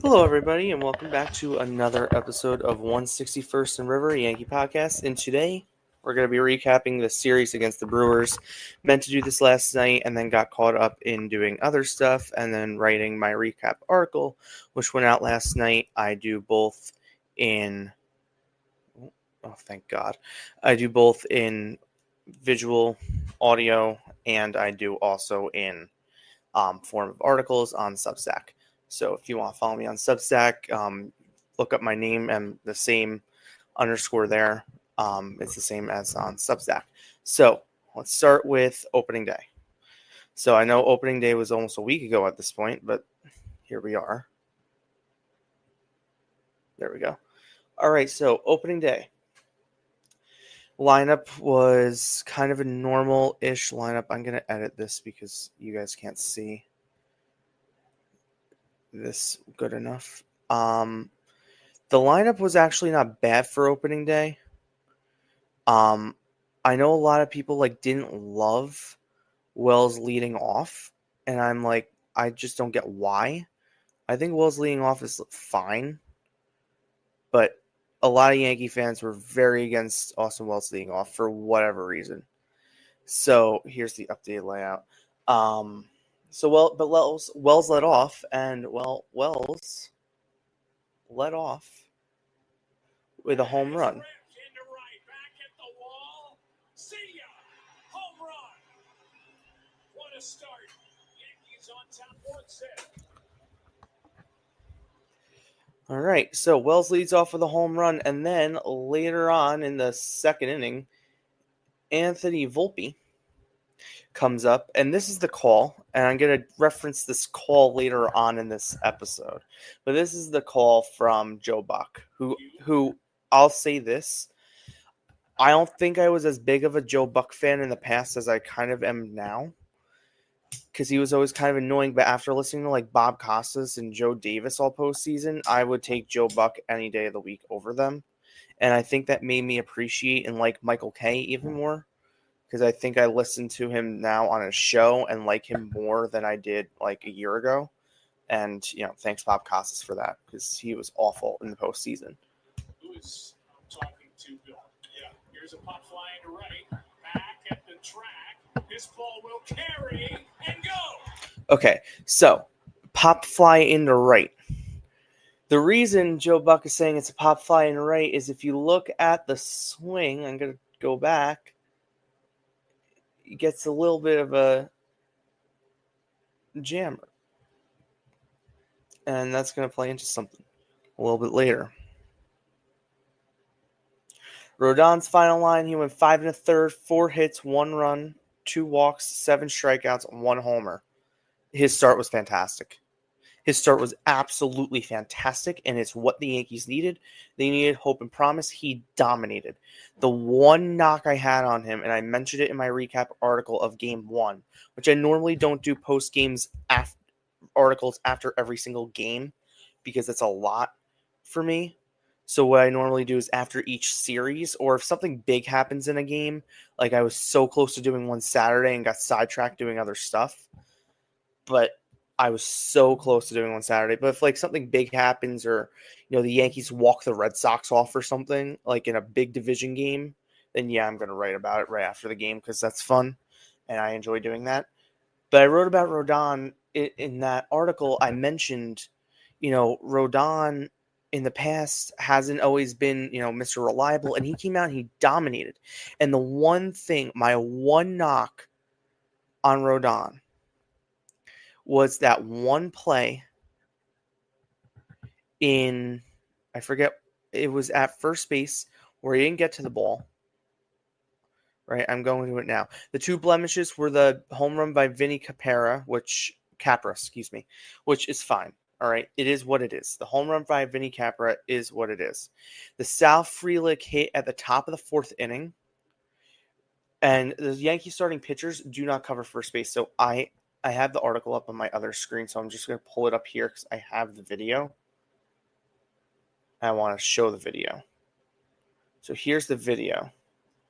Hello, everybody, and welcome back to another episode of 161st and River Yankee Podcast. And today, we're going to be recapping the series against the Brewers. Meant to do this last night, and then got caught up in doing other stuff, and then writing my recap article, which went out last night. I do both in... Oh, thank God. I do both in visual, audio, and I do also in form of articles on Substack. So if you want to follow me on Substack, look up my name and the same underscore there. It's the same as on Substack. So let's start with opening day. So I know opening day was almost a week ago at this point, but here we are. There we go. All right, so opening day. Lineup was kind of a normal-ish lineup. I'm going to edit this because you guys can't see this good enough. The lineup was actually not bad for opening day. I know a lot of people didn't love Wells leading off, and I'm like, I just don't get why. I think Wells leading off is fine, but a lot of Yankee fans were very against Austin Wells leading off for whatever reason. So here's the updated layout. Wells led off, and Wells led off with a home run. What a start. Yankees on top 1-0. All right, so Wells leads off with a home run, and then later on in the second inning, Anthony Volpe comes up, and this is the call, and I'm going to reference this call later on in this episode. But this is the call from Joe Buck, who I'll say this, I don't think I was as big of a Joe Buck fan in the past as I kind of am now, because he was always kind of annoying. But after listening to Bob Costas and Joe Davis all postseason, I would take Joe Buck any day of the week over them. And I think that made me appreciate and like Michael Kay even more, because I think I listen to him now on a show and like him more than I did a year ago. And, thanks Bob Costas for that, because he was awful in the postseason. Who is talking to Bill? Yeah, here's a pop fly to right. Back at the track. This ball will carry and go. Okay, so pop fly into right. The reason Joe Buck is saying it's a pop fly into right is if you look at the swing, I'm going to go back, it gets a little bit of a jammer. And that's going to play into something a little bit later. Rodon's final line, he went 5 1/3, 4 hits, 1 run, 2 walks, 7 strikeouts, 1 homer. His start was fantastic. His start was absolutely fantastic, and it's what the Yankees needed. They needed hope and promise. He dominated. The one knock I had on him, and I mentioned it in my recap article of Game 1, which I normally don't do post-games articles after every single game because it's a lot for me. So what I normally do is after each series, or if something big happens in a game, like I was so close to doing one Saturday and got sidetracked doing other stuff, but I was so close to doing one Saturday. But if something big happens, or the Yankees walk the Red Sox off or something, in a big division game, then yeah, I'm going to write about it right after the game because that's fun and I enjoy doing that. But I wrote about Rodon in that article. I mentioned, Rodon in the past hasn't always been, Mr. Reliable, and he came out and he dominated. And the one thing, my one knock on Rodon was that one play in, I forget, it was at first base where he didn't get to the ball. Right, I'm going to it now. The two blemishes were the home run by Vinny Capra, which is fine. All right, it is what it is. The home run by Vinny Capra is what it is. The Sal Frelick hit at the top of the 4th inning, and the Yankee starting pitchers do not cover first base. So I have the article up on my other screen, so I'm just going to pull it up here because I have the video. I want to show the video. So here's the video.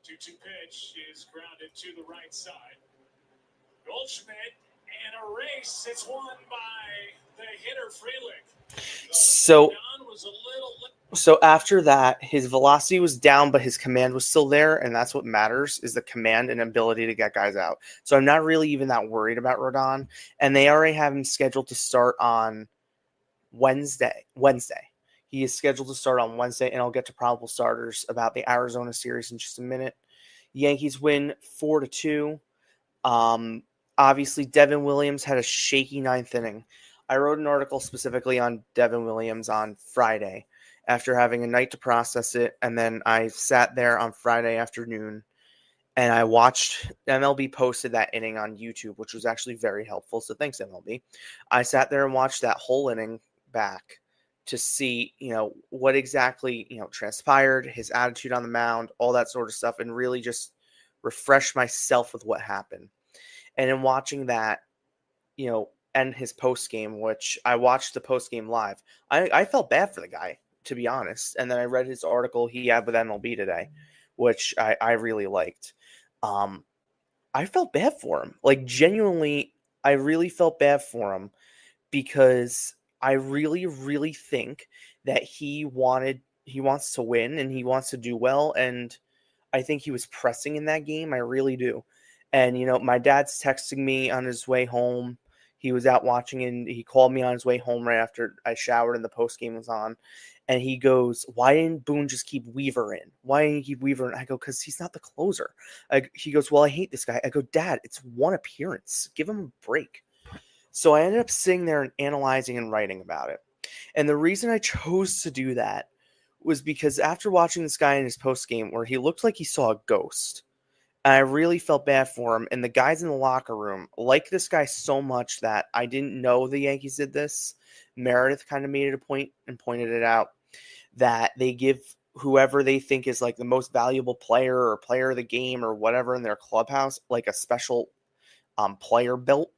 2-2 pitch is grounded to the right side. Goldschmidt and a race. It's won by the hitter Frelick. So after that, his velocity was down, but his command was still there, and that's what matters, is the command and ability to get guys out. So I'm not really even that worried about Rodon, and they already have him scheduled to start on Wednesday. He is scheduled to start on Wednesday, and I'll get to probable starters about the Arizona series in just a minute. Yankees win 4-2. Obviously, Devin Williams had a shaky ninth inning. I wrote an article specifically on Devin Williams on Friday after having a night to process it, and then I sat there on Friday afternoon and I watched MLB posted that inning on YouTube, which was actually very helpful. So thanks, MLB. I sat there and watched that whole inning back to see, what exactly, transpired, his attitude on the mound, all that sort of stuff, and really just refresh myself with what happened. And in watching that, end his post game, which I watched the post game live, I felt bad for the guy, to be honest. And then I read his article he had with MLB today, which I really liked. I felt bad for him. Like, genuinely, I really felt bad for him because I really, really think that he wants to win and he wants to do well. And I think he was pressing in that game. I really do. And, my dad's texting me on his way home. He was out watching and he called me on his way home right after I showered and the post game was on. And he goes, "Why didn't Boone just keep Weaver in? Why didn't he keep Weaver in?" I go, "Because he's not the closer." He goes, "Well, I hate this guy." I go, "Dad, it's one appearance. Give him a break." So I ended up sitting there and analyzing and writing about it. And the reason I chose to do that was because after watching this guy in his post game where he looked like he saw a ghost, and I really felt bad for him. And the guys in the locker room like this guy so much that I didn't know the Yankees did this. Meredith kind of made it a point and pointed it out that they give whoever they think is like the most valuable player or player of the game or whatever in their clubhouse like a special player belt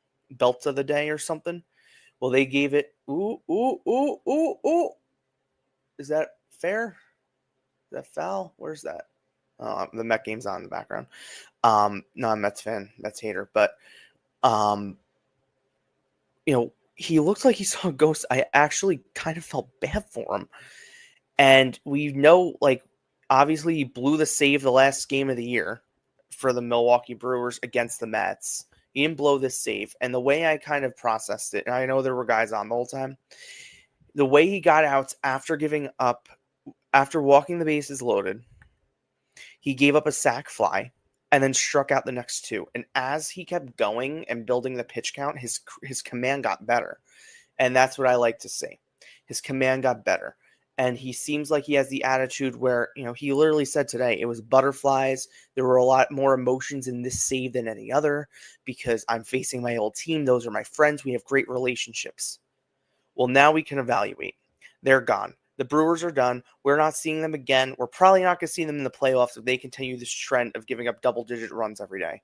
of the day or something. Well, they gave it. Ooh, ooh, ooh, ooh, ooh. Is that fair? Is that foul? Where's that? The Met game's on in the background. No, I'm a Mets fan. Mets hater. But, he looked like he saw a ghost. I actually kind of felt bad for him. And we know, obviously he blew the save the last game of the year for the Milwaukee Brewers against the Mets. He didn't blow this save. And the way I kind of processed it, and I know there were guys on the whole time, the way he got out after walking the bases loaded, he gave up a sac fly and then struck out the next two. And as he kept going and building the pitch count, his command got better. And that's what I like to see. His command got better. And he seems like he has the attitude where, he literally said today, it was butterflies. There were a lot more emotions in this save than any other because I'm facing my old team. Those are my friends. We have great relationships. Well, now we can evaluate. They're gone. The Brewers are done. We're not seeing them again. We're probably not going to see them in the playoffs if they continue this trend of giving up double-digit runs every day.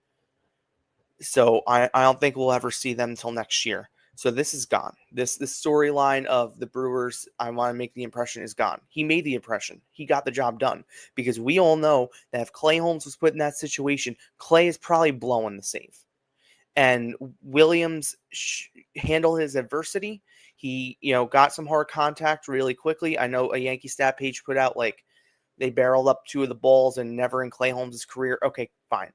So I don't think we'll ever see them until next year. So this is gone. This storyline of the Brewers, I want to make the impression, is gone. He made the impression. He got the job done. Because we all know that if Clay Holmes was put in that situation, Clay is probably blowing the save. And Williams handled his adversity. He, got some hard contact really quickly. I know a Yankee stat page put out they barreled up two of the balls and never in Clay Holmes' career. Okay, fine.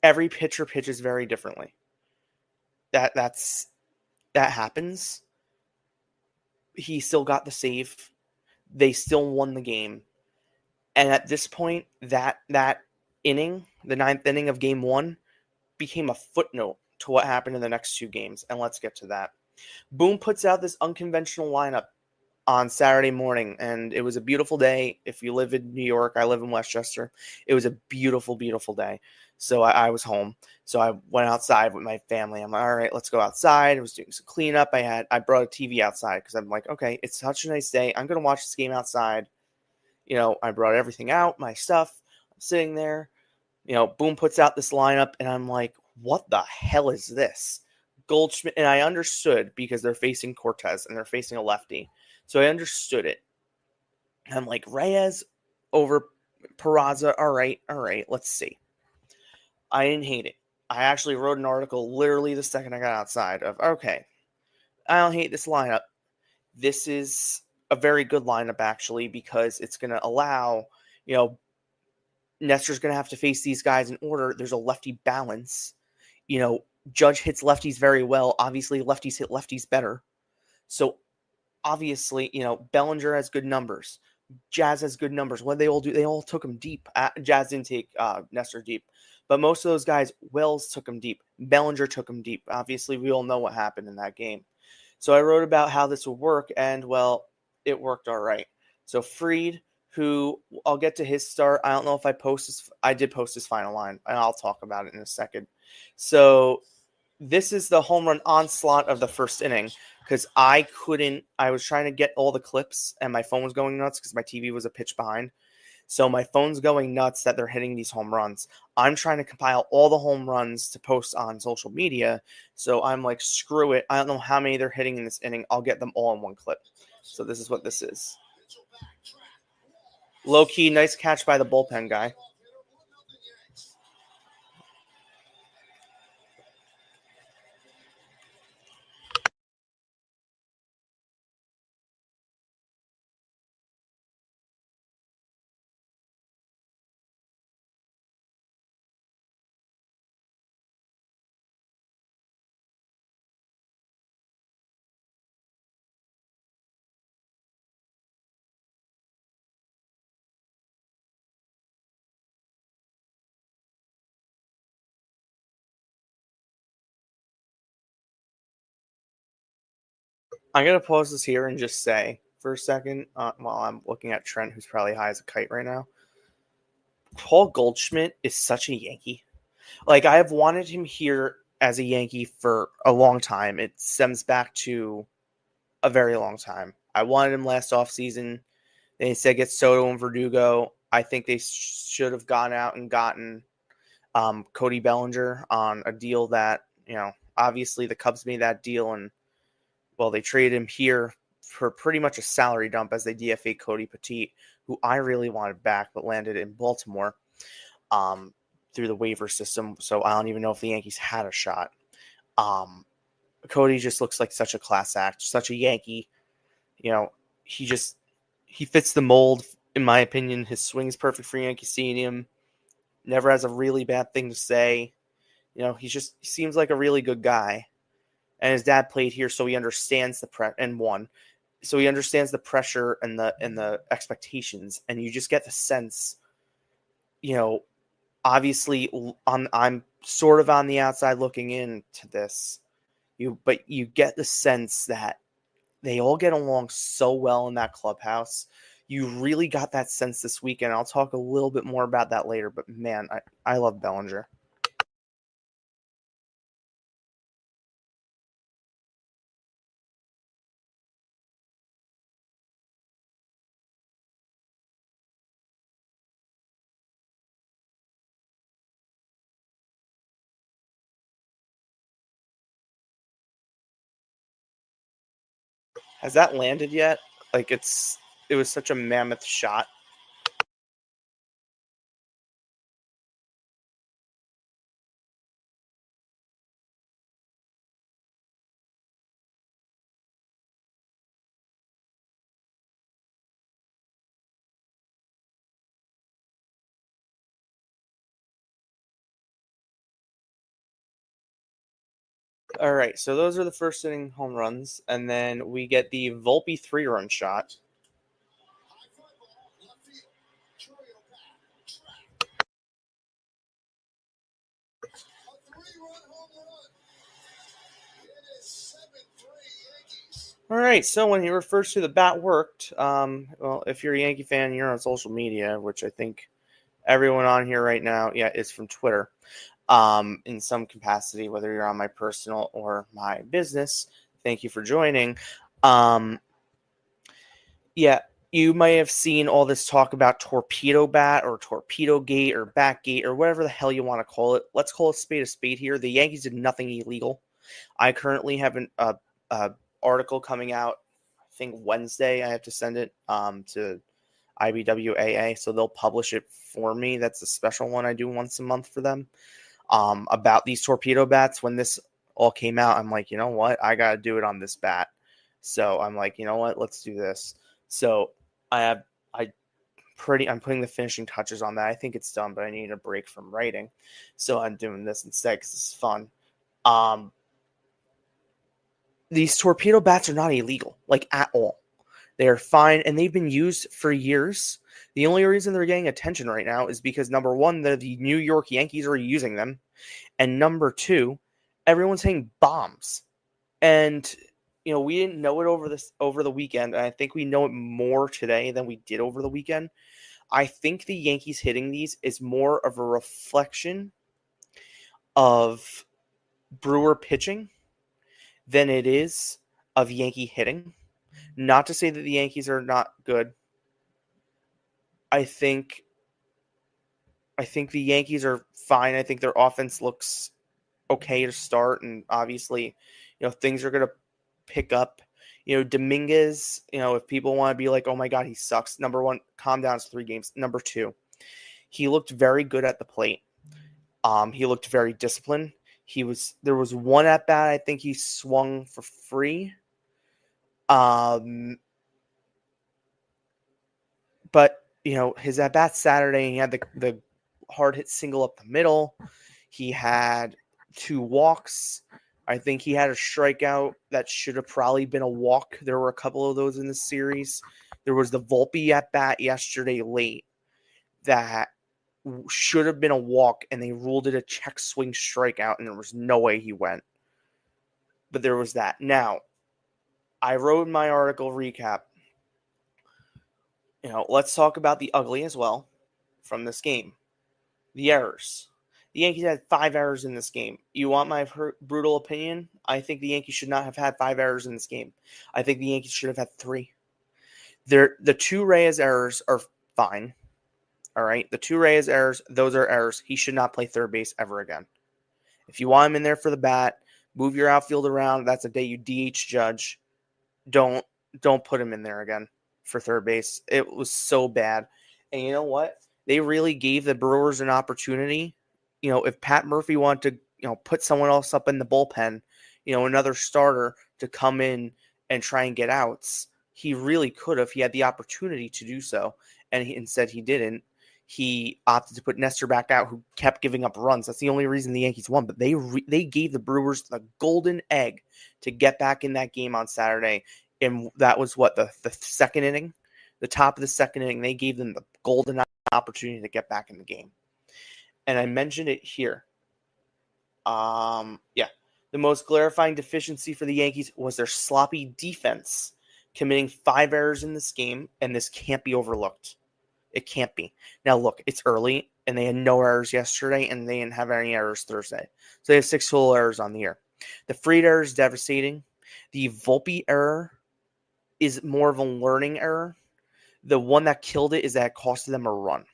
Every pitcher pitches very differently. That happens. He still got the save. They still won the game. And at this point, that inning, the ninth inning of game one, became a footnote to what happened in the next two games. And let's get to that. Boone puts out this unconventional lineup on Saturday morning, and it was a beautiful day. If you live in New York, I live in Westchester. It was a beautiful, beautiful day. So I was home. So I went outside with my family. I'm like, all right, let's go outside. I was doing some cleanup. I brought a TV outside because I'm like, okay, it's such a nice day. I'm going to watch this game outside. I brought everything out, my stuff. I'm sitting there. Boone puts out this lineup, and I'm like, what the hell is this? Goldschmidt, and I understood because they're facing Cortez and they're facing a lefty. So I understood it. And I'm like, Reyes over Peraza. All right, let's see. I didn't hate it. I actually wrote an article literally the second I got outside of, okay, I don't hate this lineup. this is a very good lineup, actually, because it's going to allow, Nestor's going to have to face these guys in order. There's a lefty balance. Judge hits lefties very well. Obviously, lefties hit lefties better. So, obviously, Bellinger has good numbers. Jazz has good numbers. What did they all do? They all took him deep. Jazz didn't take Nestor deep. But most of those guys, Wells took him deep. Bellinger took him deep. Obviously, we all know what happened in that game. So I wrote about how this would work, and, well, it worked all right. So Fried, who I'll get to his start. I don't know if I did post his final line, and I'll talk about it in a second. So this is the home run onslaught of the first inning, because I was trying to get all the clips, and my phone was going nuts because my TV was a pitch behind. So my phone's going nuts that they're hitting these home runs. I'm trying to compile all the home runs to post on social media. So I'm like, screw it. I don't know how many they're hitting in this inning. I'll get them all in one clip. So this is what this is. Low key, nice catch by the bullpen guy. I'm going to pause this here and just say for a second, while I'm looking at Trent, who's probably high as a kite right now, Paul Goldschmidt is such a Yankee. Like, I have wanted him here as a Yankee for a long time. It stems back to a very long time. I wanted him last offseason. They said get Soto and Verdugo. I think they should have gone out and gotten Cody Bellinger on a deal that, obviously the Cubs made that deal, and, well, they traded him here for pretty much a salary dump as they DFA Cody Petit, who I really wanted back but landed in Baltimore through the waiver system. So I don't even know if the Yankees had a shot. Cody just looks like such a class act, such a Yankee. He fits the mold, in my opinion. His swing's perfect for Yankee Stadium. Never has a really bad thing to say. He seems like a really good guy. And his dad played here, so he understands so he understands the pressure and the expectations, and you just get the sense, obviously I'm sort of on the outside looking into this, but you get the sense that they all get along so well in that clubhouse. You really got that sense this weekend. I'll talk a little bit more about that later, but man, I love Bellinger. Has that landed yet? Like, it was such a mammoth shot. All right, so those are the first inning home runs, and then we get the Volpe 3-run shot. All right, so when he refers to the bat worked, well, if you're a Yankee fan, you're on social media, which I think everyone on here right now, is from Twitter, in some capacity, whether you're on my personal or my business. Thank you for joining. Yeah, you may have seen all this talk about torpedo bat or torpedo gate or bat gate or whatever the hell you want to call it. Let's call a spade here. The Yankees did nothing illegal. I currently have an article coming out, I think Wednesday. I have to send it to IBWAA, so they'll publish it for me. That's a special one I do once a month for them, about these torpedo bats. When this all came out, I'm like, you know what? I got to do it on this bat. So I'm like, you know what? Let's do this. So I'm putting the finishing touches on that. I think it's done, but I need a break from writing. So I'm doing this instead because it's fun. These torpedo bats are not illegal, like at all. They are fine, and they've been used for years. The only reason they're getting attention right now is because, number one, the New York Yankees are using them, and number two, everyone's saying bombs. And we didn't know it over the weekend, and I think we know it more today than we did over the weekend. I think the Yankees hitting these is more of a reflection of Brewer pitching than it is of Yankee hitting. Not to say that the Yankees are not good. I think the Yankees are fine. I think their offense looks okay to start, and obviously, things are going to pick up. Dominguez, if people want to be like, oh my God, he sucks. Number one, calm down. It's 3 games. Number two, he looked very good at the plate. He looked very disciplined. There was one at bat, I think he swung for free. But his at bat Saturday, he had the hard hit single up the middle. He had 2 walks. I think he had a strikeout that should have probably been a walk. There were a couple of those in the series. There was the Volpe at bat yesterday late that should have been a walk, and they ruled it a check swing strikeout, and there was no way he went. But there was that. Now, I wrote in my article recap, let's talk about the ugly as well from this game. The errors. The Yankees had 5 errors in this game. You want my brutal opinion? I think the Yankees should not have had 5 errors in this game. I think the Yankees should have had 3. The 2 Reyes errors are fine. All right? The 2 Reyes errors, those are errors. He should not play third base ever again. If you want him in there for the bat, move your outfield around. That's a day you DH Judge. Don't put him in there again for third base. It was so bad. And you know what? They really gave the Brewers an opportunity. If Pat Murphy wanted to, put someone else up in the bullpen, another starter to come in and try and get outs, he really could have. He had the opportunity to do so, and instead he didn't. He opted to put Nestor back out, who kept giving up runs. That's the only reason the Yankees won. But they gave the Brewers the golden egg to get back in that game on Saturday. And that was what, the second inning? The top of the second inning, they gave them the golden opportunity to get back in the game. And I mentioned it here. The most clarifying deficiency for the Yankees was their sloppy defense, committing 5 errors in this game, and this can't be overlooked. It can't be. Now, look, it's early, and they had no errors yesterday, and they didn't have any errors Thursday. So they have 6 total errors on the year. The Fried error is devastating. The Volpe error is more of a learning error. The one that killed it is that it costed them a run.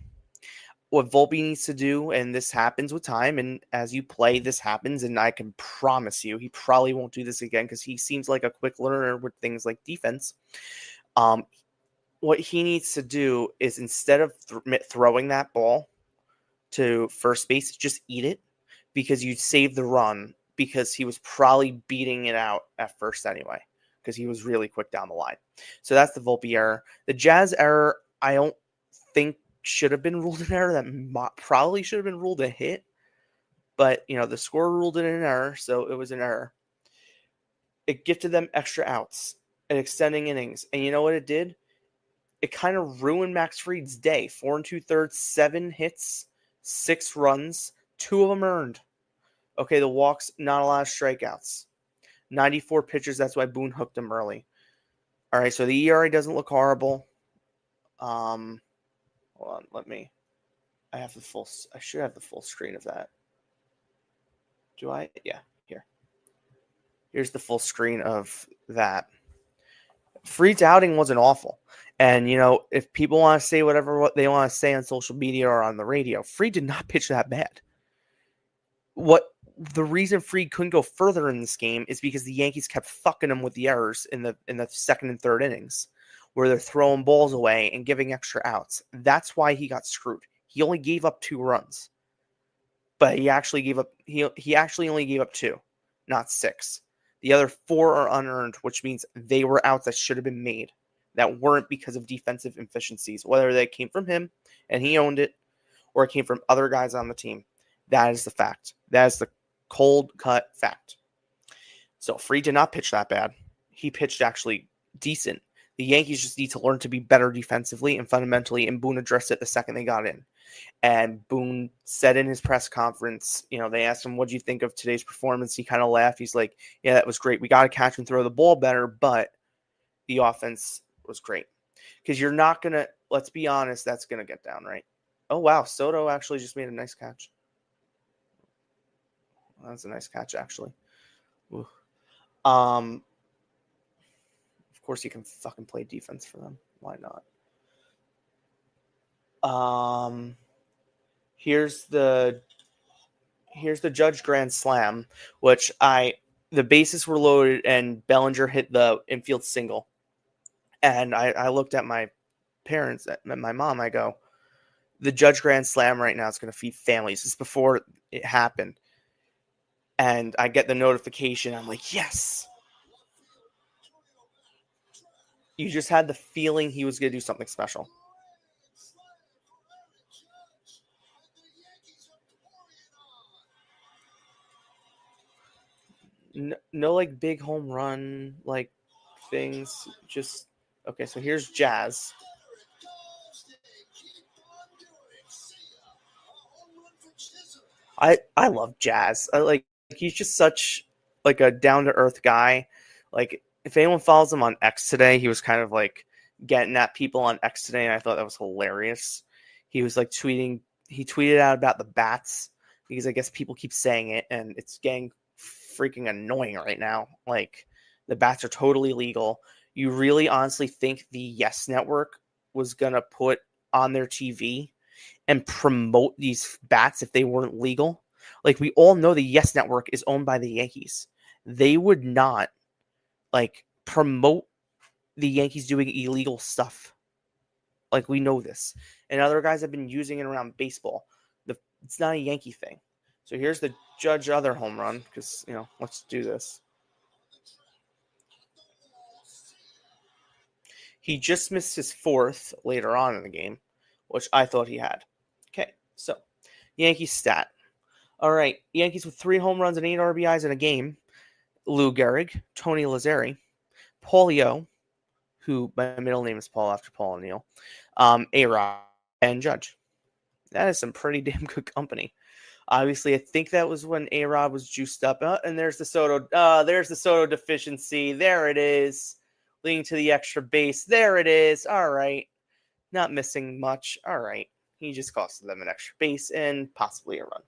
What Volpe needs to do, and this happens with time, and as you play, this happens, and I can promise you, he probably won't do this again because he seems like a quick learner with things like defense. What he needs to do is, instead of throwing that ball to first base, just eat it, because you'd save the run, because he was probably beating it out at first anyway, because he was really quick down the line. So that's the Volpe error. The Jazz error, I don't think should have been ruled an error. That probably should have been ruled a hit. But, the score ruled it an error, so it was an error. It gifted them extra outs and extending innings. And you know what it did? It kind of ruined Max Fried's day. 4 2/3, 7 hits, 6 runs, 2 of them earned. Okay, the walks, not a lot of strikeouts. 94 pitches, that's why Boone hooked him early. All right, so the ERA doesn't look horrible. Hold on, I should have the full screen of that. Do I? Yeah, here. Here's the full screen of that. Fried's outing wasn't awful. And, if people want to say what they want to say on social media or on the radio, Fried did not pitch that bad. The reason Fried couldn't go further in this game is because the Yankees kept fucking him with the errors in the second and third innings, where they're throwing balls away and giving extra outs. That's why he got screwed. He only gave up 2 runs, but he actually only gave up 2, not 6. The other 4 are unearned, which means they were outs that should have been made that weren't because of defensive efficiencies, whether they came from him and he owned it or it came from other guys on the team. That is the fact. That is the cold cut fact. So Fried did not pitch that bad. He pitched actually decent. The Yankees just need to learn to be better defensively and fundamentally, and Boone addressed it the second they got in. And Boone said in his press conference, they asked him, what do you think of today's performance? He kind of laughed. He's like, yeah, that was great. We got to catch and throw the ball better, but the offense was great. Because you're not going to, let's be honest, that's going to get down, right? Oh, wow. Soto actually just made a nice catch. That's a nice catch, actually. Ooh. Of course, you can fucking play defense for them. Why not? Here's the Judge Grand Slam, which the bases were loaded and Bellinger hit the infield single, and I looked at my parents, at my mom. I go, the Judge Grand Slam right now is going to feed families. This is before it happened, and I get the notification. I'm like, yes. You just had the feeling he was going to do something special. No like big home run like things. Just okay. So here's Jazz. I love Jazz. He's just such like a down to earth guy. Like if anyone follows him on X today, he was kind of like getting at people on X today, and I thought that was hilarious. He was like tweeting. He tweeted out about the bats because I guess people keep saying it, and it's getting freaking annoying right now. Like the bats are totally legal. You really honestly think the Yes Network was gonna put on their TV and promote these bats if they weren't legal? Like we all know the Yes Network is owned by the Yankees. They would not like promote the Yankees doing illegal stuff. Like we know this. And other guys have been using it around baseball. It's not a Yankee thing. So here's the Judge other home run because, let's do this. He just missed his 4th later on in the game, which I thought he had. Okay, so Yankees stat. All right, Yankees with 3 home runs and 8 RBIs in a game. Lou Gehrig, Tony Lazzeri, Paulio, who my middle name is Paul after Paul O'Neill, A-Rod, and Judge. That is some pretty damn good company. Obviously, I think that was when A-Rod was juiced up. And there's the Soto. There's the Soto deficiency. There it is. Leading to the extra base. There it is. All right. Not missing much. All right. He just costed them an extra base and possibly a run.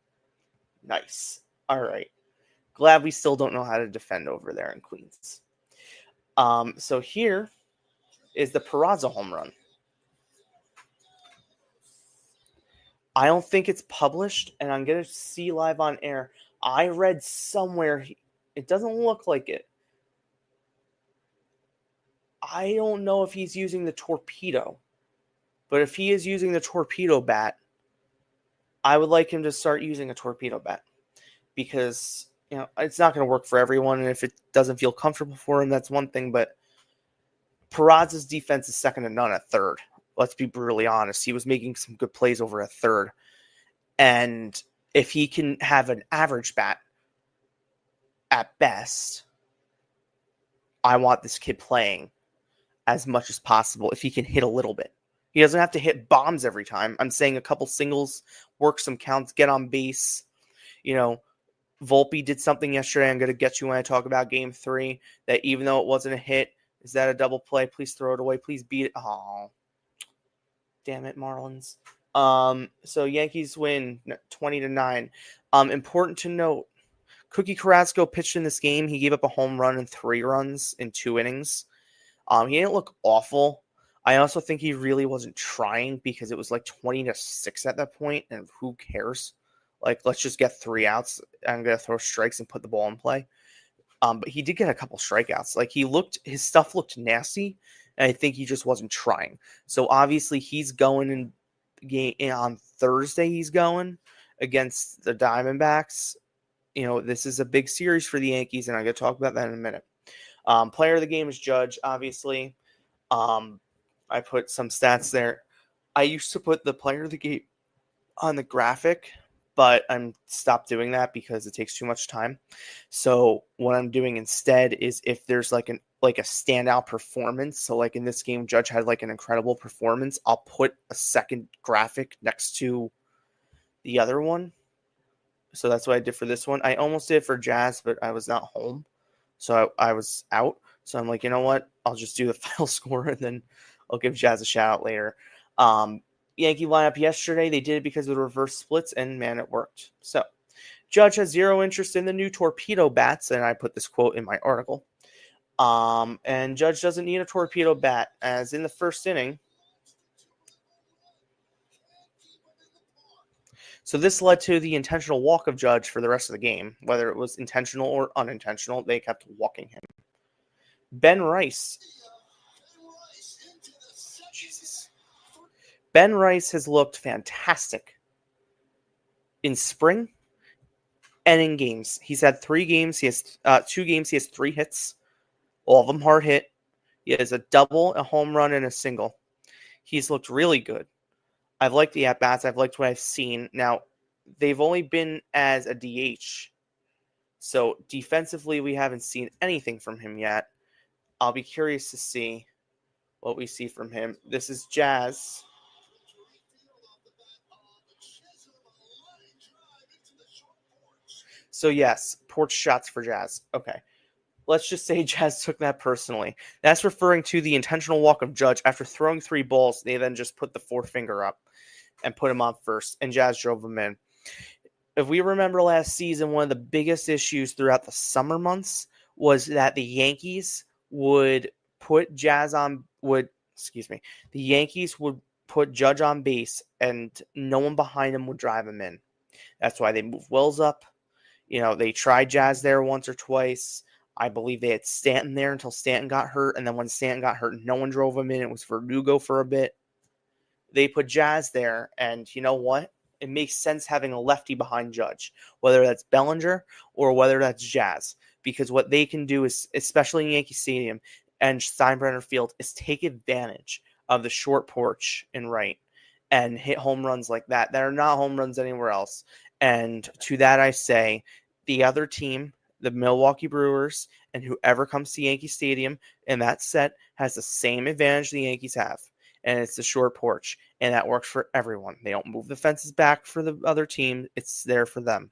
Nice. All right. Glad we still don't know how to defend over there in Queens. So here is the Peraza home run. I don't think it's published, and I'm going to see live on air. I read somewhere, it doesn't look like it. I don't know if he's using the torpedo, but if he is using the torpedo bat, I would like him to start using a torpedo bat because, it's not going to work for everyone, and if it doesn't feel comfortable for him, that's one thing, but Peraza's defense is second to none at third. Let's be brutally honest. He was making some good plays over at third. And if he can have an average bat at best, I want this kid playing as much as possible if he can hit a little bit. He doesn't have to hit bombs every time. I'm saying a couple singles, work some counts, get on base. Volpe did something yesterday. I'm going to get you when I talk about game 3, that even though it wasn't a hit, is that a double play? Please throw it away. Please beat it. Oh, damn it, Marlins. So Yankees win 20-9. Important to note, Cookie Carrasco pitched in this game. He gave up a home run and 3 runs in 2 innings. He didn't look awful. I also think he really wasn't trying because it was like 20-6 at that point, and who cares? Like, let's just get 3 outs. I'm gonna throw strikes and put the ball in play. But he did get a couple strikeouts. Like his stuff looked nasty, and I think he just wasn't trying. So obviously he's going in game on Thursday. He's going against the Diamondbacks. this is a big series for the Yankees, and I'm going to talk about that in a minute. Player of the game is Judge, obviously. I put some stats there. I used to put the player of the game on the graphic, but I'm stopped doing that because it takes too much time. So what I'm doing instead is if there's like a standout performance. So like in this game, Judge had like an incredible performance. I'll put a second graphic next to the other one. So that's what I did for this one. I almost did it for Jazz, but I was not home. So I was out. So I'm like, you know what? I'll just do the final score and then I'll give Jazz a shout out later. Yankee lineup yesterday, they did it because of the reverse splits, and man, it worked. So Judge has zero interest in the new torpedo bats, and I put this quote in my article. And Judge doesn't need a torpedo bat, as in the first inning. So this led to the intentional walk of Judge for the rest of the game. Whether it was intentional or unintentional, they kept walking him. Ben Rice. Jesus. Ben Rice has looked fantastic in spring and in games. He's had 3 games. He has 2 games. He has 3 hits. All of them hard hit. He has a double, a home run, and a single. He's looked really good. I've liked the at-bats. I've liked what I've seen. Now, they've only been as a DH. So defensively, we haven't seen anything from him yet. I'll be curious to see what we see from him. This is Jazz. So yes, porch shots for Jazz. Okay. Let's just say Jazz took that personally. That's referring to the intentional walk of Judge. After throwing 3 balls, they then just put the forefinger up and put him on first, and Jazz drove him in. If we remember last season, one of the biggest issues throughout the summer months was that the Yankees would put the Yankees would put Judge on base, and no one behind him would drive him in. That's why they moved Wells up. They tried Jazz there once or twice. I believe they had Stanton there until Stanton got hurt, and then when Stanton got hurt, no one drove him in. It was Verdugo for a bit. They put Jazz there, and you know what? It makes sense having a lefty behind Judge, whether that's Bellinger or whether that's Jazz, because what they can do is, especially in Yankee Stadium and Steinbrenner Field, is take advantage of the short porch and right and hit home runs like that are not home runs anywhere else. And to that I say, the other team, the Milwaukee Brewers, and whoever comes to Yankee Stadium in that set has the same advantage the Yankees have, and it's the short porch, and that works for everyone. They don't move the fences back for the other team. It's there for them.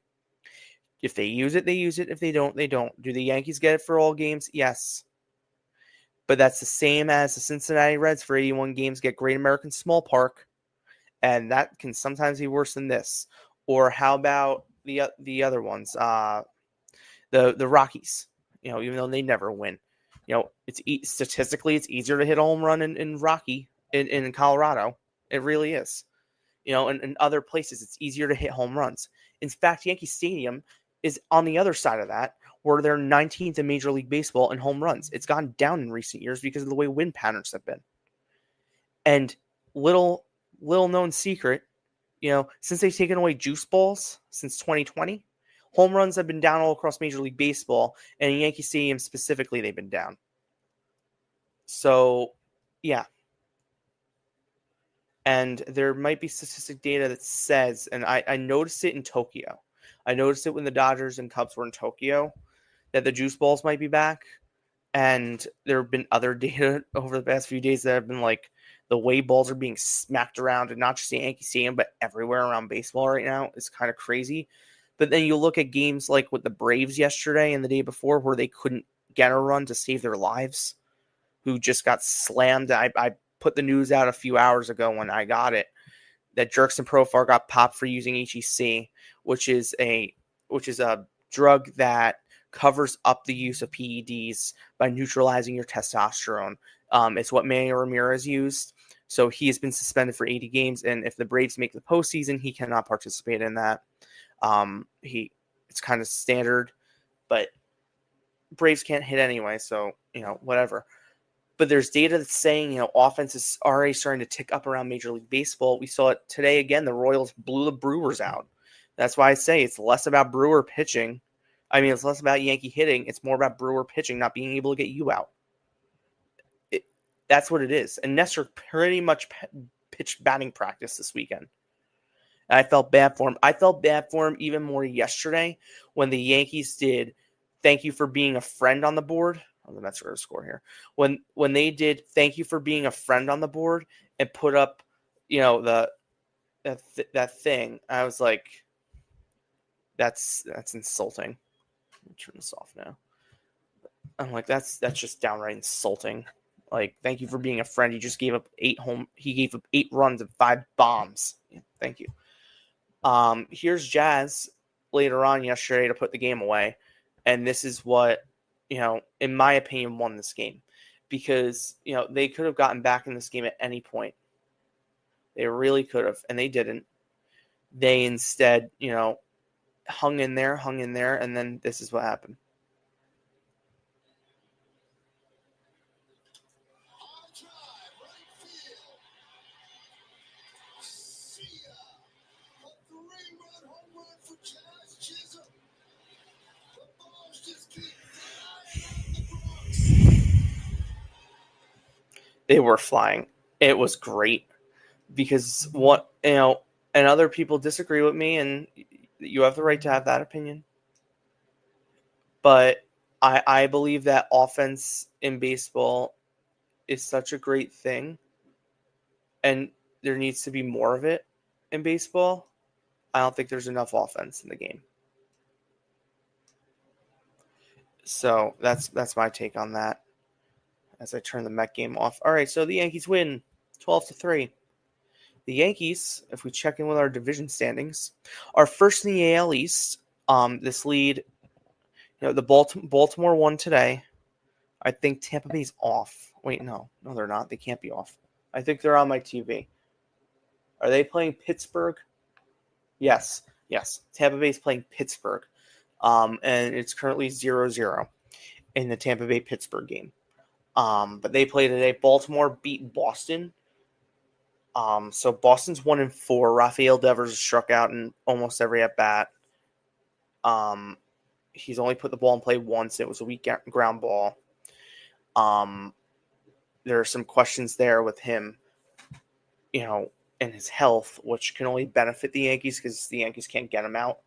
If they use it, they use it. If they don't, they don't. Do the Yankees get it for all games? Yes. But that's the same as the Cincinnati Reds for 81 games get Great American Small Park, and that can sometimes be worse than this. Or how about the other ones? The Rockies, even though they never win, statistically it's easier to hit a home run in Rocky in Colorado. It really is. And in other places it's easier to hit home runs. In fact, Yankee Stadium is on the other side of that, where they're 19th in Major League Baseball in home runs. It's gone down in recent years because of the way wind patterns have been. And little known secret, since they've taken away juice balls since 2020, home runs have been down all across Major League Baseball, and in Yankee Stadium specifically, they've been down. So, yeah. And there might be statistic data that says, and I noticed it in Tokyo. I noticed it when the Dodgers and Cubs were in Tokyo, that the juice balls might be back. And there have been other data over the past few days that have been like, the way balls are being smacked around, and not just in Yankee Stadium, but everywhere around baseball right now is kind of crazy. But then you look at games like with the Braves yesterday and the day before, where they couldn't get a run to save their lives, who just got slammed. I put the news out a few hours ago when I got it, that Jerkson Profar got popped for using HEC, which is a drug that covers up the use of PEDs by neutralizing your testosterone. It's what Manny Ramirez used. So he has been suspended for 80 games, and if the Braves make the postseason, he cannot participate in that. It's kind of standard, but Braves can't hit anyway, so whatever. But there's data that's saying offense is already starting to tick up around Major League Baseball. We saw it today again. The Royals blew the Brewers out. That's why I say it's less about Brewer pitching I mean, it's less about Yankee hitting. It's more about Brewer pitching, not being able to get you out. That's what it is. And Nestor pretty much pitched batting practice this weekend. And I felt bad for him. I felt bad for him even more yesterday when the Yankees did thank you for being a friend on the board. Oh, the Mets are going to score here. When they did thank you for being a friend on the board and put up, that thing, I was like, that's insulting. Let me turn this off now. I'm like, that's just downright insulting. Like, thank you for being a friend. He just gave up he gave up 8 runs and 5 bombs. Yeah, thank you. Here's Jazz later on yesterday to put the game away. And this is what, in my opinion, won this game. Because, they could have gotten back in this game at any point. They really could have, and they didn't. They instead, hung in there, and then this is what happened. They were flying. It was great because and other people disagree with me, and you have the right to have that opinion. But I believe that offense in baseball is such a great thing, and there needs to be more of it in baseball. I don't think there's enough offense in the game. So that's my take on that. As I turn the Met game off. All right, so the Yankees win 12-3. The Yankees, if we check in with our division standings, are first in the AL East. This lead, the Baltimore won today. I think Tampa Bay's off. Wait, no, they're not. They can't be off. I think they're on my TV. Are they playing Pittsburgh? Yes. Tampa Bay's playing Pittsburgh. And it's currently 0-0 in the Tampa Bay-Pittsburgh game. But they play today. Baltimore beat Boston. So Boston's 1-4. Rafael Devers struck out in almost every at bat. He's only put the ball in play once. It was a weak ground ball. There are some questions there with him, and his health, which can only benefit the Yankees because the Yankees can't get him out.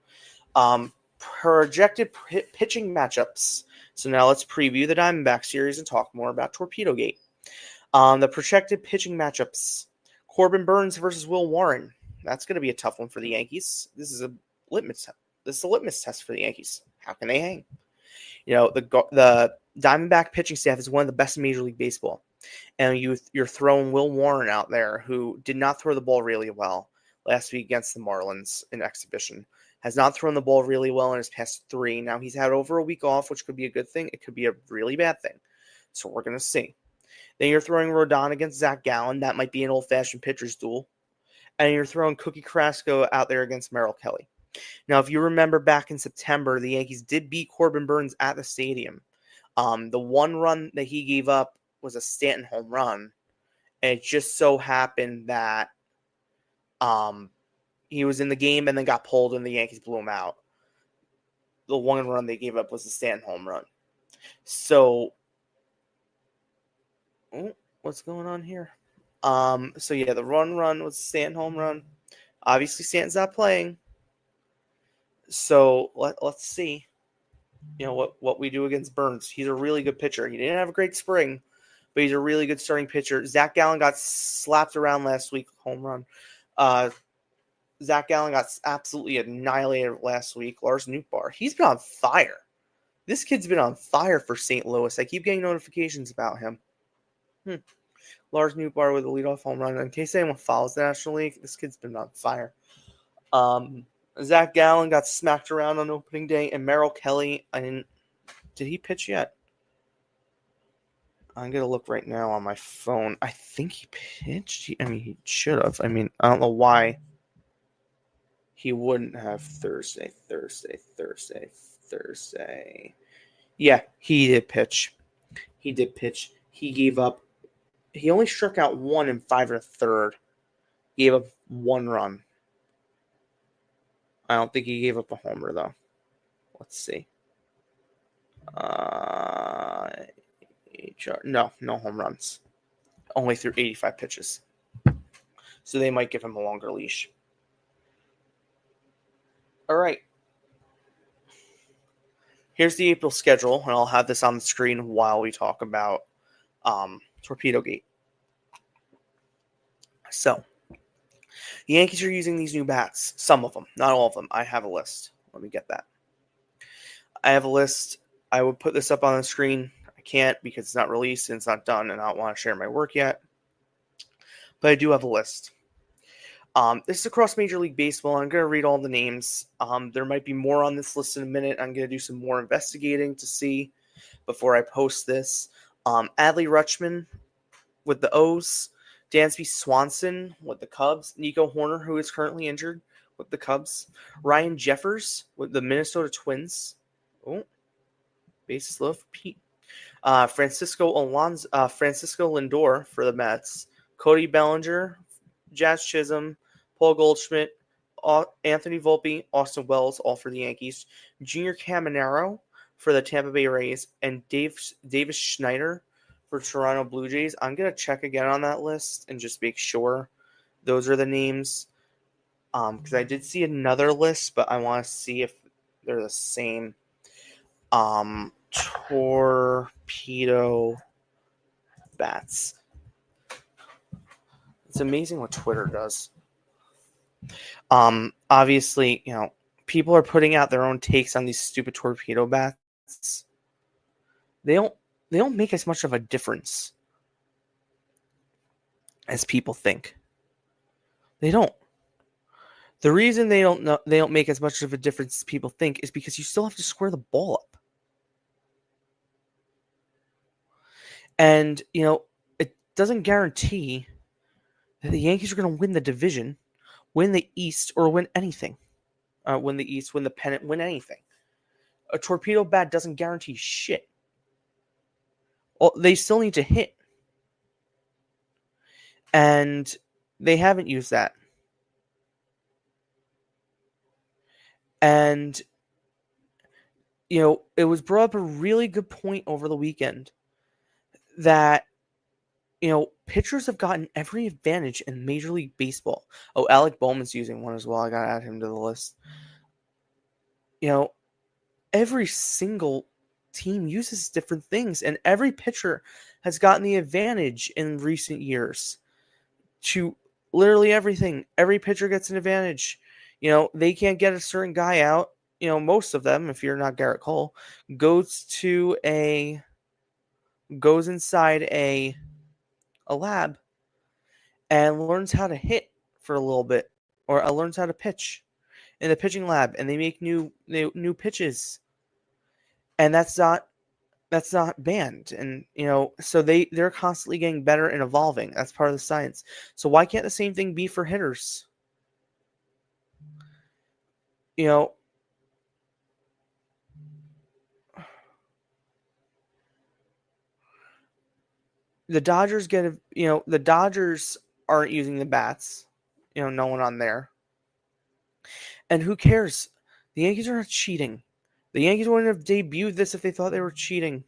Projected pitching matchups. So now let's preview the Diamondback series and talk more about Torpedo Gate. The projected pitching matchups. Corbin Burnes versus Will Warren. That's going to be a tough one for the Yankees. This is a litmus test for the Yankees. How can they hang? The Diamondback pitching staff is one of the best in Major League Baseball. And you're throwing Will Warren out there, who did not throw the ball really well last week against the Marlins in exhibition. Has not thrown the ball really well in his past 3. Now he's had over a week off, which could be a good thing. It could be a really bad thing. So we're going to see. Then you're throwing Rodon against Zach Gallen. That might be an old-fashioned pitcher's duel. And you're throwing Cookie Carrasco out there against Merrill Kelly. Now, if you remember back in September, the Yankees did beat Corbin Burnes at the stadium. The one run that he gave up was a Stanton home run. And it just so happened that he was in the game and then got pulled and the Yankees blew him out. The one run they gave up was a Stanton home run. So, what's going on here? The run was a Stanton home run. Obviously, Stanton's not playing. So let's see, what we do against Burnes. He's a really good pitcher. He didn't have a great spring, but he's a really good starting pitcher. Zach Gallen got slapped around last week, home run. Zach Gallen got absolutely annihilated last week. Lars Nootbaar, he's been on fire. This kid's been on fire for St. Louis. I keep getting notifications about him. Lars Nootbaar with a leadoff home run. In case anyone follows the National League, this kid's been on fire. Zach Gallen got smacked around on opening day, and Merrill Kelly, did he pitch yet? I'm going to look right now on my phone. I think he pitched. He should have. I don't know why he wouldn't have Thursday. Yeah, he did pitch. He only struck out 1 in 5 1/3. Gave up 1 run. I don't think he gave up a homer, though. Let's see. No home runs. Only through 85 pitches. So they might give him a longer leash. All right. Here's the April schedule, and I'll have this on the screen while we talk about Torpedo Gate. So, the Yankees are using these new bats. Some of them, not all of them. I have a list. Let me get that. I have a list. I would put this up on the screen. I can't because it's not released and it's not done, and I don't want to share my work yet. But I do have a list. This is across Major League Baseball. I'm going to read all the names. There might be more on this list in a minute. I'm going to do some more investigating to see before I post this. Adley Rutschman with the O's. Dansby Swanson with the Cubs. Nico Horner, who is currently injured, with the Cubs. Ryan Jeffers with the Minnesota Twins. Oh, bases loaded for Pete. Francisco Lindor for the Mets. Cody Bellinger, Jazz Chisholm, Paul Goldschmidt, Anthony Volpe, Austin Wells, all for the Yankees. Junior Caminero for the Tampa Bay Rays, and Davis Schneider for Toronto Blue Jays. I'm going to check again on that list and just make sure those are the names. Because I did see another list, but I want to see if they're the same. Torpedo bats. It's amazing what Twitter does. Obviously, people are putting out their own takes on these stupid torpedo bats. They don't make as much of a difference as people think. They don't. The reason they don't make as much of a difference as people think is because you still have to square the ball up. And, it doesn't guarantee that the Yankees are going to win the division, win the East, or win anything. Win the East, win the pennant, win anything. A torpedo bat doesn't guarantee shit. Well, they still need to hit. And they haven't used that. And, it was brought up a really good point over the weekend that, pitchers have gotten every advantage in Major League Baseball. Oh, Alec Bowman's using one as well. I got to add him to the list. Every single team uses different things, and every pitcher has gotten the advantage in recent years to literally everything. Every pitcher gets an advantage. They can't get a certain guy out. Most of them, if you're not Garrett Cole, goes inside a lab and learns how to hit for a little bit, or learns how to pitch in the pitching lab, and they make new pitches, and that's not banned. And so they're constantly getting better and evolving. That's part of the science. So why can't the same thing be for hitters? The Dodgers the Dodgers aren't using the bats. No one on there. And who cares? The Yankees are not cheating. The Yankees wouldn't have debuted this if they thought they were cheating.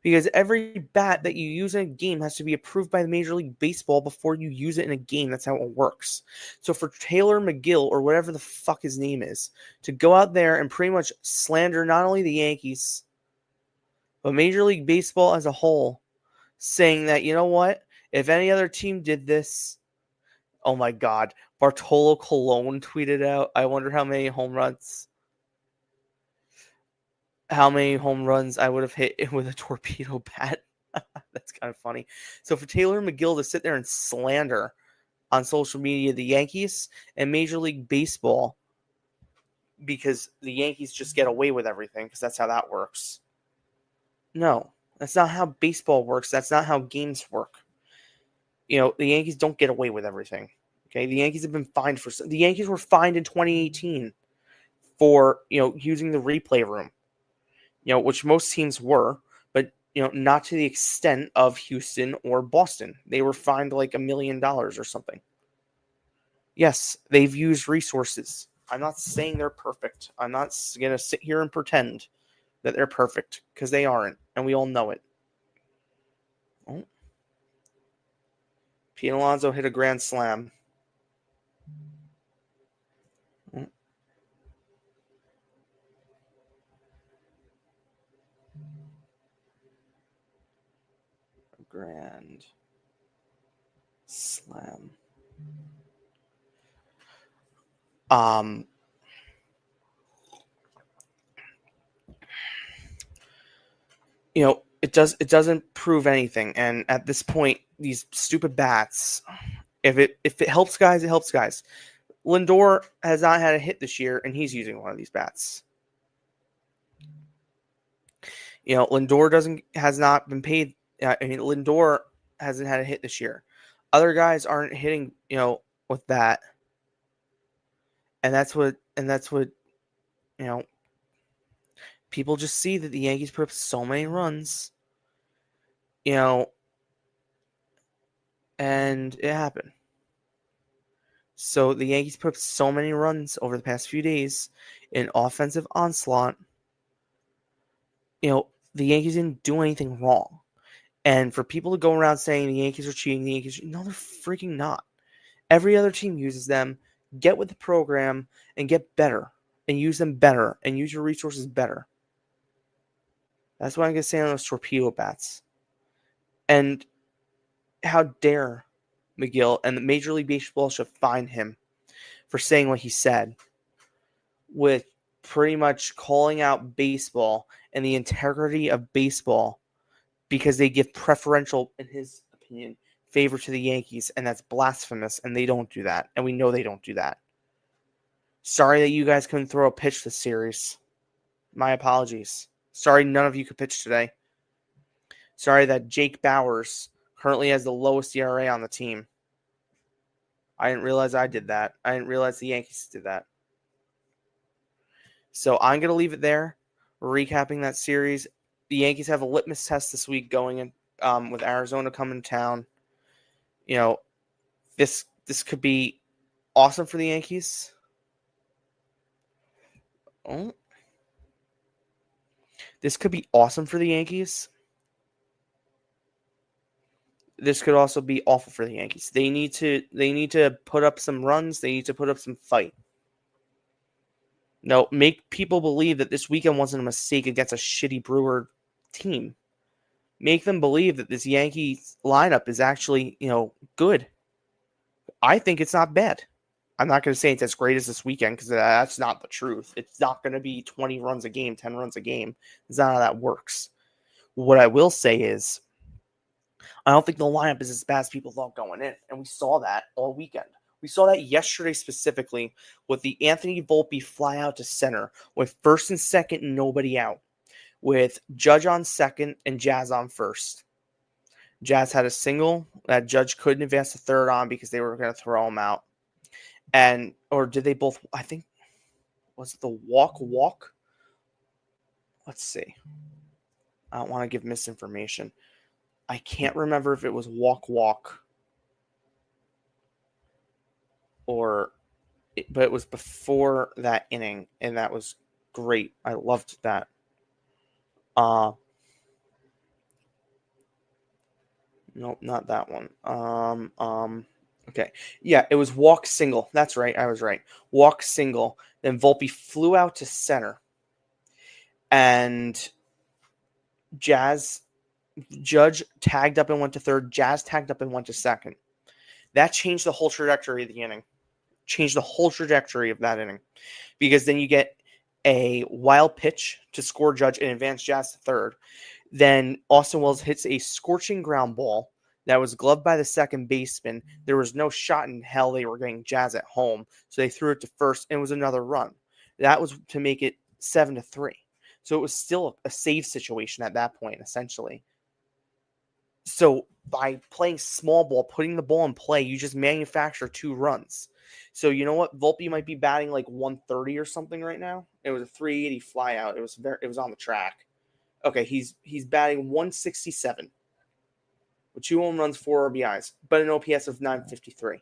Because every bat that you use in a game has to be approved by the Major League Baseball before you use it in a game. That's how it works. So for Taylor McGill, or whatever the fuck his name is, to go out there and pretty much slander not only the Yankees, but Major League Baseball as a whole, saying that, if any other team did this, oh my God, Bartolo Colon tweeted out, I wonder how many home runs I would have hit with a torpedo bat. That's kind of funny. So for Taylor McGill to sit there and slander on social media the Yankees and Major League Baseball because the Yankees just get away with everything, because that's how that works. No, that's not how baseball works. That's not how games work. The Yankees don't get away with everything. Okay, the Yankees have been fined the Yankees were fined in 2018 for, using the replay room, which most teams were, but, not to the extent of Houston or Boston. They were fined like $1 million or something. Yes, they've used resources. I'm not saying they're perfect. I'm not going to sit here and pretend. that they're perfect, because they aren't, and we all know it. Oh. Pete Alonso hit a grand slam. Oh. A grand slam. It doesn't prove anything, and at this point, these stupid bats, if it helps guys, it helps guys. Lindor has not had a hit this year, and he's using one of these bats. Lindor has not been paid. Lindor hasn't had a hit this year. Other guys aren't hitting, with that, and that's what people just see that the Yankees put up so many runs, and it happened. So the Yankees put up so many runs over the past few days in offensive onslaught. The Yankees didn't do anything wrong. And for people to go around saying the Yankees are cheating, no, they're freaking not. Every other team uses them. Get with the program and get better and use them better and use your resources better. That's what I'm going to say on those torpedo bats. And how dare McGill and the Major League Baseball should fine him for saying what he said, with pretty much calling out baseball and the integrity of baseball because they give preferential, in his opinion, favor to the Yankees, and that's blasphemous, and they don't do that, and we know they don't do that. Sorry that you guys couldn't throw a pitch this series. My apologies. Sorry none of you could pitch today. Sorry that Jake Bauers currently has the lowest ERA on the team. I didn't realize I did that. I didn't realize the Yankees did that. So I'm going to leave it there. Recapping that series. The Yankees have a litmus test this week going in, with Arizona coming to town. This could be awesome for the Yankees. Oh. This could be awesome for the Yankees. This could also be awful for the Yankees. They need to put up some runs. They need to put up some fight. No, make people believe that this weekend wasn't a mistake against a shitty Brewer team. Make them believe that this Yankees lineup is actually, good. I think it's not bad. I'm not going to say it's as great as this weekend, because that's not the truth. It's not going to be 20 runs a game, 10 runs a game. That's not how that works. What I will say is, I don't think the lineup is as bad as people thought going in, and we saw that all weekend. We saw that yesterday specifically with the Anthony Volpe fly out to center with first and second and nobody out, with Judge on second and Jazz on first. Jazz had a single that Judge couldn't advance to third on because they were going to throw him out. Or did they both? I think, was it the walk? Let's see. I don't want to give misinformation. I can't remember if it was walk but it was before that inning, and that was great. I loved that. Nope, not that one. Okay. Yeah, it was walk single. That's right. I was right. Walk single. Then Volpe flew out to center. And Judge tagged up and went to third. Jazz tagged up and went to second. That changed the whole trajectory of the inning. Changed the whole trajectory of that inning. Because then you get a wild pitch to score Judge and advance Jazz to third. Then Austin Wells hits a scorching ground ball that was gloved by the second baseman. There was no shot in hell they were getting Jazz at home, so they threw it to first, and it was another run. That was to make it 7-3. So it was still a save situation at that point, essentially. So by playing small ball, putting the ball in play, you just manufacture 2 runs. So you know what? Volpe might be batting like 130 or something right now. It was a 380 flyout. It was on the track. Okay, he's batting 167 with 2 home runs, 4 RBIs, but an OPS of 953.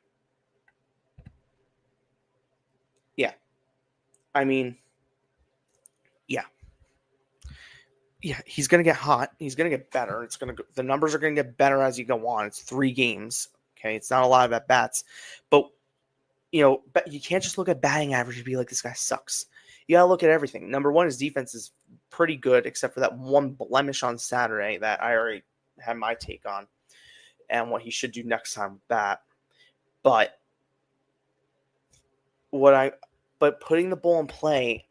Yeah. I mean, yeah. Yeah, he's going to get hot. He's going to get better. The numbers are going to get better as you go on. It's 3 games. Okay, it's not a lot of at bats, but you can't just look at batting average and be like, this guy sucks. You got to look at everything. Number one, his defense is pretty good, except for that one blemish on Saturday that I already had my take on and what he should do next time with that. But putting the ball in play,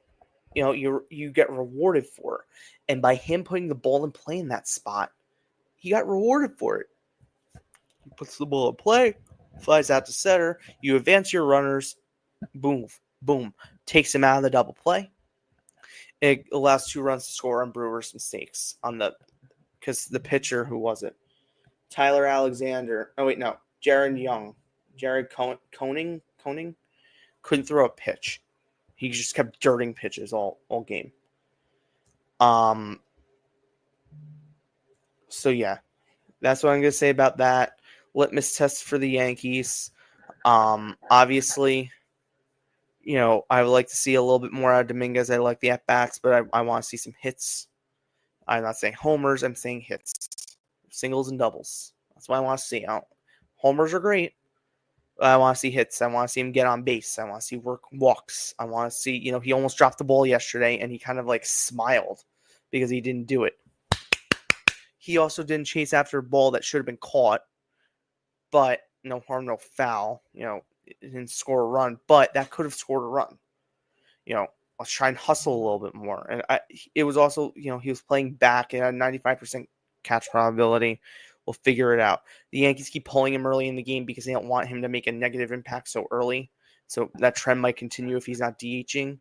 you get rewarded for it. And by him putting the ball in play in that spot, he got rewarded for it. He puts the ball in play, flies out to center, you advance your runners, boom, boom, takes him out of the double play. It allows 2 runs to score on Brewers' mistakes because the pitcher, who was it? Tyler Alexander. Oh wait, no, Jared Koning couldn't throw a pitch. He just kept dirting pitches all game. So yeah, that's what I'm gonna say about that. Litmus test for the Yankees. Obviously, I would like to see a little bit more out of Dominguez. I like the at-bats, but I want to see some hits. I'm not saying homers. I'm saying hits. Singles and doubles. That's what I want to see. Homers are great. I want to see hits. I want to see him get on base. I want to see work walks. I want to see, he almost dropped the ball yesterday, and he kind of smiled because he didn't do it. He also didn't chase after a ball that should have been caught, but no harm, no foul. It didn't score a run, but that could have scored a run. Let's try and hustle a little bit more. And it was also, he was playing back and had a 95% catch probability. We'll figure it out. The Yankees keep pulling him early in the game because they don't want him to make a negative impact so early. So that trend might continue if he's not DHing.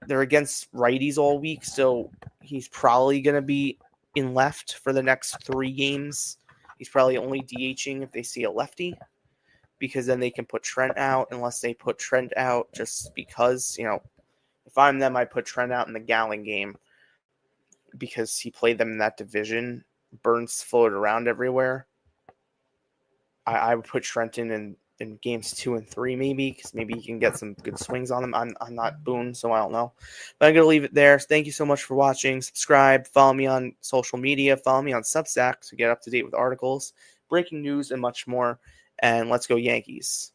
They're against righties all week, so he's probably going to be in left for the next 3 games. He's probably only DHing if they see a lefty, because then they can put Trent out unless they put Trent out just because, if I'm them, I'd put Trent out in the Gallen game because he played them in that division. Burns floated around everywhere. I would put Trent in games 2 and 3 maybe, because maybe he can get some good swings on them. I'm not Boone, so I don't know. But I'm going to leave it there. So thank you so much for watching. Subscribe. Follow me on social media. Follow me on Substack to get up to date with articles, breaking news, and much more. And let's go Yankees.